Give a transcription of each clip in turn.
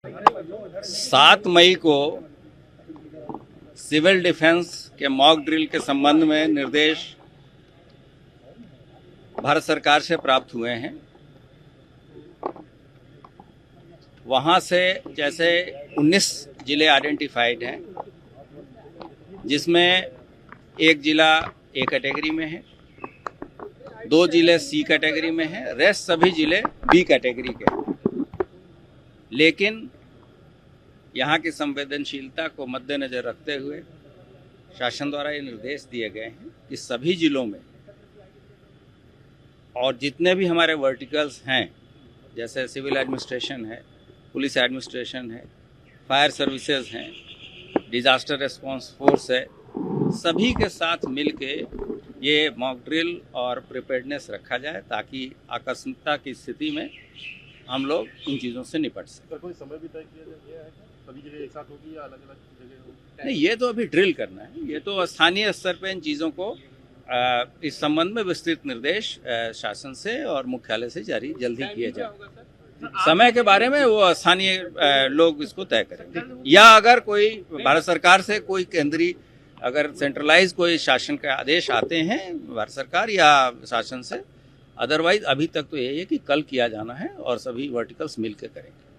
7 मई को civil defence के mock drill के संबंध में निर्देश भारत सरकार से प्राप्त हुए हैं। वहां से जैसे 19 जिले आइडेंटिफाइड हैं, जिसमें एक जिला ए कैटेगरी में है, 2 जिले सी कैटेगरी में है, रेस्ट सभी जिले बी कैटेगरी के हैं। लेकिन यहाँ की संवेदनशीलता को मद्देनजर रखते हुए शासन द्वारा ये निर्देश दिए गए हैं कि सभी जिलों में और जितने भी हमारे वर्टिकल्स हैं, जैसे सिविल एडमिनिस्ट्रेशन है, पुलिस एडमिनिस्ट्रेशन है, फायर सर्विसेज हैं, डिजास्टर रिस्पांस फोर्स है, सभी के साथ मिलके ये मॉक ड्रिल और प्रिपेयर्डनेस रखा जाए ताकि आकस्मिकता की स्थिति में हम लोग इन चीज़ों से निपट सकें। कोई समय भी तय किया गया है? सभी जगह एक साथ होगी या अलग अलग जगह होगी? नहीं, ये तो अभी ड्रिल करना है। ये तो स्थानीय स्तर पे इन चीज़ों को इस संबंध में विस्तृत निर्देश शासन से और मुख्यालय से जारी जल्द ही किए जाए। समय के बारे में वो स्थानीय लोग इसको तय करेंगे, या अगर कोई भारत सरकार से कोई केंद्रीय अगर सेंट्रलाइज कोई शासन के आदेश आते हैं भारत सरकार या शासन से, अदरवाइज अभी तक तो यही है कि कल किया जाना है और सभी वर्टिकल्स मिलकर करेंगे।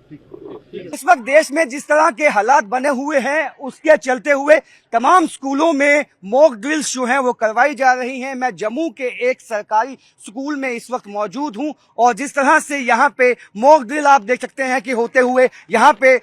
इस वक्त देश में जिस तरह के हालात बने हुए हैं, उसके चलते हुए तमाम स्कूलों में मॉक ड्रिल्स जो हैं वो करवाई जा रही हैं। मैं जम्मू के एक सरकारी स्कूल में इस वक्त मौजूद हूं और जिस तरह से यहाँ पे मॉक ड्रिल आप देख सकते हैं कि होते हुए यहाँ पे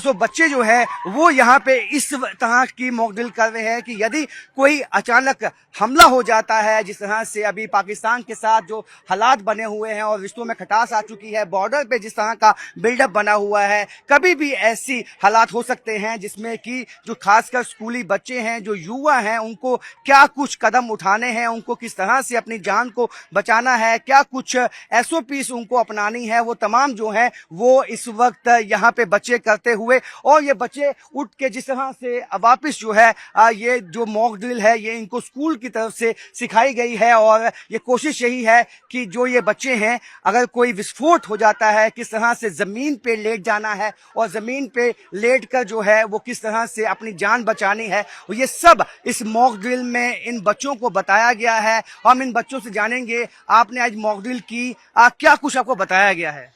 जो बच्चे जो है वो यहाँ पे इस तरह की मॉक ड्रिल कर रहे हैं कि यदि कोई अचानक हमला हो जाता है, जिस तरह से अभी पाकिस्तान के साथ जो हालात बने हुए हैं और रिश्तों में खटास आ चुकी है, बॉर्डर पे जिस तरह का बिल्डअप बना हुआ है, कभी भी ऐसी हालात हो सकते हैं जिसमें कि जो खासकर स्कूली बच्चे हैं, जो युवा हैं, उनको क्या कुछ कदम उठाने हैं, उनको किस तरह से अपनी जान को बचाना है, क्या कुछ SOPs उनको अपनानी है, वो तमाम जो है वो इस वक्त यहाँ पे बच्चे करते हुए, और ये बच्चे उठ के जिस तरह से वापस जो है ये जो मॉक ड्रिल है ये इनको स्कूल की तरफ से सिखाई गई है और ये कोशिश यही है कि जो ये बच्चे हैं, अगर कोई विस्फोट हो जाता है, किस तरह से जमीन पे लेट जाना है और जमीन पे लेट कर जो है वो किस तरह से अपनी जान बचानी है, ये सब इस मॉक ड्रिल में इन बच्चों को बताया गया है। हम इन बच्चों से जानेंगे, आपने आज मॉक ड्रिल की, क्या कुछ आपको बताया गया है?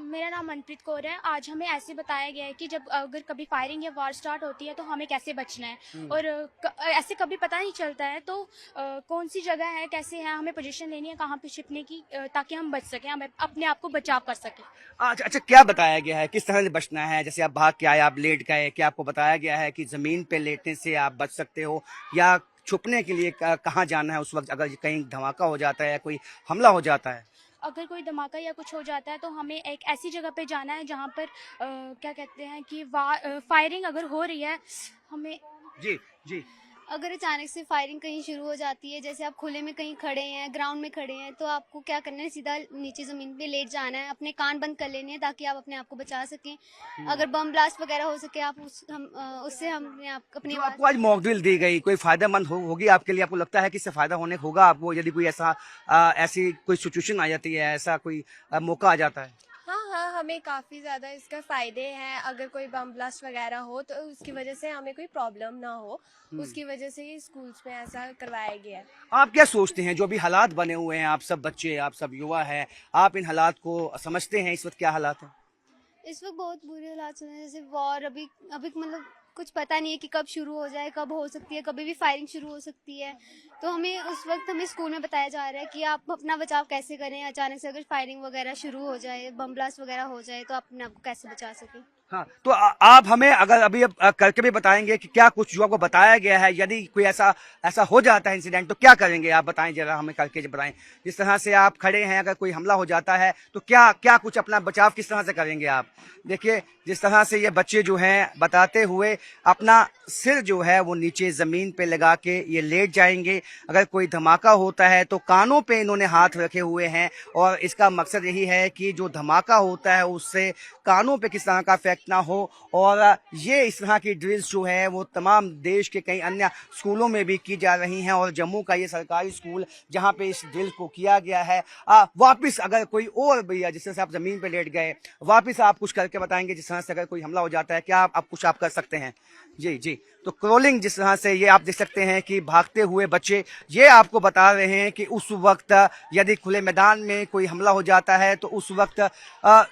मेरा नाम मनप्रीत कौर है। आज हमें ऐसे बताया गया है कि जब अगर कभी फायरिंग या वार स्टार्ट होती है तो हमें कैसे बचना है, और ऐसे कभी पता नहीं चलता है तो कौन सी जगह है, कैसे है, हमें पोजीशन लेनी है, कहाँ पे छिपने की, ताकि हम बच सकें, हम अपने आप को बचाव कर सकें। अच्छा, क्या बताया गया है, किस तरह से बचना है? जैसे आप भाग के आए, आप लेट गए, क्या आपको बताया गया है कि जमीन पे लेटने से आप बच सकते हो, या छुपने के लिए कहाँ जाना है उस वक्त अगर कहीं धमाका हो जाता है या कोई हमला हो जाता है? अगर कोई धमाका या कुछ हो जाता है तो हमें एक ऐसी जगह पे जाना है जहाँ पर क्या कहते हैं कि फायरिंग अगर हो रही है, हमें जी अगर अचानक से फायरिंग कहीं शुरू हो जाती है, जैसे आप खुले में कहीं खड़े हैं, ग्राउंड में खड़े हैं, तो आपको क्या करना है, सीधा नीचे ज़मीन पे लेट जाना है, अपने कान बंद कर लेने हैं ताकि आप अपने आप को बचा सकें। अगर बम ब्लास्ट वगैरह हो सके आप उससे हम अपने आपको आज मॉक ड्रिल दी गई, कोई फायदेमंद होगी आपके लिए? आपको लगता है कि इससे फायदा होने होगा आपको यदि कोई ऐसी कोई सिचुएशन आ जाती है, ऐसा कोई मौका आ जाता है? हाँ, हमें काफ़ी ज़्यादा इसका फ़ायदे हैं। अगर कोई बम ब्लास्ट वगैरह हो तो उसकी वजह से हमें कोई प्रॉब्लम ना हो, उसकी वजह से ही स्कूल्स में ऐसा करवाया गया है। आप क्या सोचते हैं, जो भी हालात बने हुए हैं, आप सब बच्चे, आप सब युवा हैं, आप इन हालात को समझते हैं? इस वक्त क्या हालात हैं? इस वक्त बहुत बुरे हालात चल रहे हैं, जैसे वॉर अभी मतलब कुछ पता नहीं है कि कब शुरू हो जाए, कब हो सकती है, कभी भी फायरिंग शुरू हो सकती है। तो हमें स्कूल में बताया जा रहा है कि आप अपना बचाव कैसे करें, अचानक से अगर फायरिंग वगैरह शुरू हो जाए, बम ब्लास्ट वगैरह हो जाए, तो अपने आप को कैसे बचा सकें। हाँ, तो आप हमें अगर अभी करके भी बताएंगे कि क्या कुछ जो आपको बताया गया है, यदि कोई ऐसा हो जाता है इंसिडेंट तो क्या करेंगे आप? बताएं जरा, हमें करके बताएं। जिस तरह से आप खड़े हैं, अगर कोई हमला हो जाता है तो क्या कुछ अपना बचाव किस तरह से करेंगे आप? देखिए, जिस तरह से ये बच्चे जो हैं बताते हुए अपना सिर जो है वो नीचे जमीन पे लगा के ये लेट जाएंगे। अगर कोई धमाका होता है तो कानों पे इन्होंने हाथ रखे हुए हैं और इसका मकसद यही है कि जो धमाका होता है उससे कानों पे किस तरह का इफेक्ट ना हो। और ये इस तरह की ड्रिल्स जो है वो तमाम देश के कई अन्य स्कूलों में भी की जा रही हैं, और जम्मू का ये सरकारी स्कूल जहाँ पे इस ड्रिल को किया गया है। वापस अगर कोई और भैया जिस तरह से आप जमीन पे लेट गए, वापस आप कुछ करके बताएंगे जिस तरह से अगर कोई हमला हो जाता है, क्या आप कुछ आप कर सकते हैं? जी जी, तो क्रोलिंग जिस तरह से ये आप देख सकते हैं कि भागते हुए बच्चे ये आपको बता रहे हैं कि उस वक्त यदि खुले मैदान में कोई हमला हो जाता है तो उस वक्त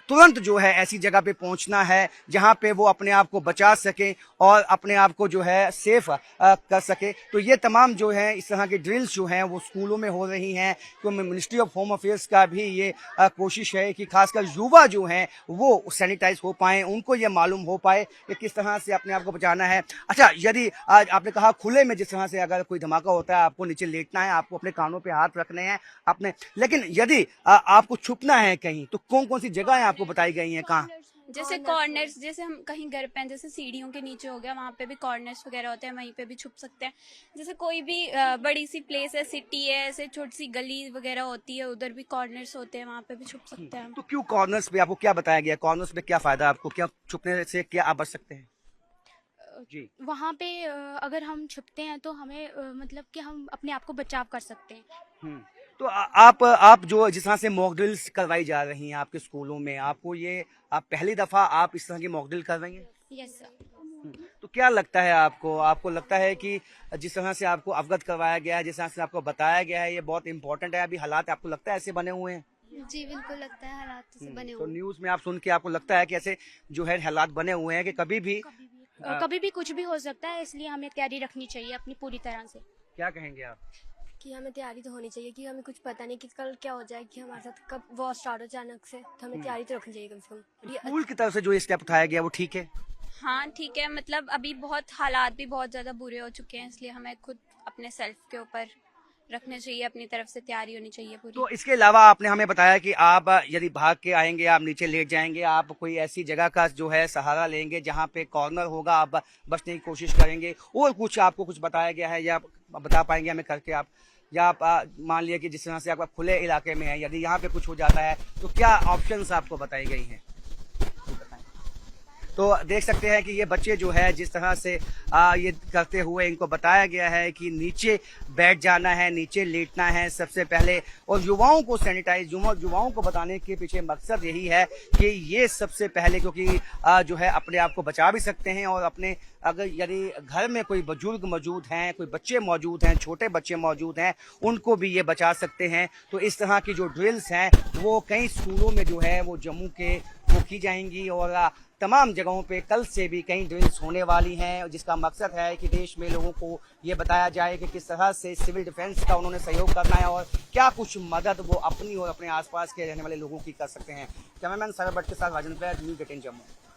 तुरंत जो है ऐसी जगह पे पहुंचना है जहां पे वो अपने आप को बचा सके और अपने आप को जो है सेफ कर सके। तो ये तमाम जो है इस तरह की ड्रिल्स जो हैं वो स्कूलों में हो रही हैं। तो मिनिस्ट्री ऑफ होम अफेयर्स का भी ये कोशिश है कि खासकर युवा जो हैं वो सैनिटाइज हो पाएं, उनको ये मालूम हो पाए कि किस तरह से अपने आप को बचाना है। अच्छा, यदि आज आपने कहा खुले में जिस तरह से अगर कोई धमाका होता है आपको नीचे लेटना है, आपको अपने कानों पे हाथ रखने हैं अपने, लेकिन यदि आपको छुपना है कहीं तो कौन कौन सी जगहें आपको बताई गई हैं? कहाँ? जैसे कॉर्नर्स, जैसे हम कहीं घर पे हैं, जैसे सीढ़ियों के नीचे हो गया, वहाँ पे भी कॉर्नर्स वगैरह होते हैं, वहीं पे भी छुप सकते हैं। जैसे कोई भी बड़ी सी प्लेस है, सिटी है, ऐसे छोटी सी गली वगैरह होती है, उधर भी कॉर्नर्स होते हैं, वहाँ पे भी छुप सकते हैं हम। तो क्यों कॉर्नर्स पे? आपको क्या बताया गया? कॉर्नर्स पे क्या फायदा आपको? क्या छुपने से क्या आप बच सकते हैं? जी, वहाँ पे अगर हम छुपते हैं तो हमें मतलब कि हम अपने आप को बचाव कर सकते हैं। तो आप जो जिस तरह से मॉक ड्रिल्स करवाई जा रही हैं आपके स्कूलों में, आपको ये आप पहली दफा आप इस तरह की मॉक ड्रिल कर रही हैं? Yes sir. तो क्या लगता है आपको लगता है कि जिस तरह से आपको अवगत करवाया गया है, जिस तरह से आपको बताया गया है, ये बहुत इंपॉर्टेंट है? अभी हालात आपको लगता है ऐसे बने हुए हैं? जी बिल्कुल लगता है हालात से बने तो हुए। न्यूज में आप सुन के आपको लगता है कि ऐसे जो है हालात बने हुए हैं कि कभी भी कभी भी कुछ भी हो सकता है, इसलिए हमें तैयारी रखनी चाहिए अपनी पूरी तरह से। क्या कहेंगे आप? कि हमें तैयारी तो होनी चाहिए, कि हमें कुछ पता नहीं कि कल क्या हो जाए, कि हमारे साथ कब वॉर स्टार्ट हो अचानक से, तो हमें तैयारी तो रखनी चाहिए कम से कम। स्कूल की तरफ से जो ये स्टेप उठाया गया वो ठीक है? हाँ ठीक है, मतलब अभी बहुत हालात भी बहुत ज़्यादा बुरे हो चुके हैं, इसलिए हमें खुद अपने सेल्फ के ऊपर रखना चाहिए, अपनी तरफ से तैयारी होनी चाहिए पूरी। तो इसके अलावा आपने हमें बताया कि आप यदि भाग के आएंगे, आप नीचे लेट जाएंगे, आप कोई ऐसी जगह का जो है सहारा लेंगे जहां पे कॉर्नर होगा, आप बचने की कोशिश करेंगे, और कुछ आपको कुछ बताया गया है या आप बता पाएंगे हमें करके आप? या आप मान लिया कि जिस तरह से आप खुले इलाके में है, यदि यहाँ पे कुछ हो जाता है तो क्या ऑप्शंस आपको बताई गई हैं? तो देख सकते हैं कि ये बच्चे जो है जिस तरह से ये करते हुए इनको बताया गया है कि नीचे बैठ जाना है, नीचे लेटना है सबसे पहले, और युवाओं को सैनिटाइज, युवाओं को बताने के पीछे मकसद यही है कि ये सबसे पहले, क्योंकि जो है अपने आप को बचा भी सकते हैं, और अपने अगर यदि घर में कोई बुजुर्ग मौजूद हैं, कोई बच्चे मौजूद हैं, छोटे बच्चे मौजूद हैं, उनको भी ये बचा सकते हैं। तो इस तरह की जो ड्रिल्स हैं वो कई स्कूलों में जो है वो जम्मू के वो की जाएंगी, और तमाम जगहों पे कल से भी कई ड्रिल्स होने वाली हैं, जिसका मकसद है कि देश में लोगों को ये बताया जाए कि किस तरह से सिविल डिफेंस का उन्होंने सहयोग करना है और क्या कुछ मदद वो अपनी और अपने आसपास के रहने वाले लोगों की कर सकते हैं। कैमरामैन सरब भट्ट के साथ राजन, न्यूज़ 18 जम्मू।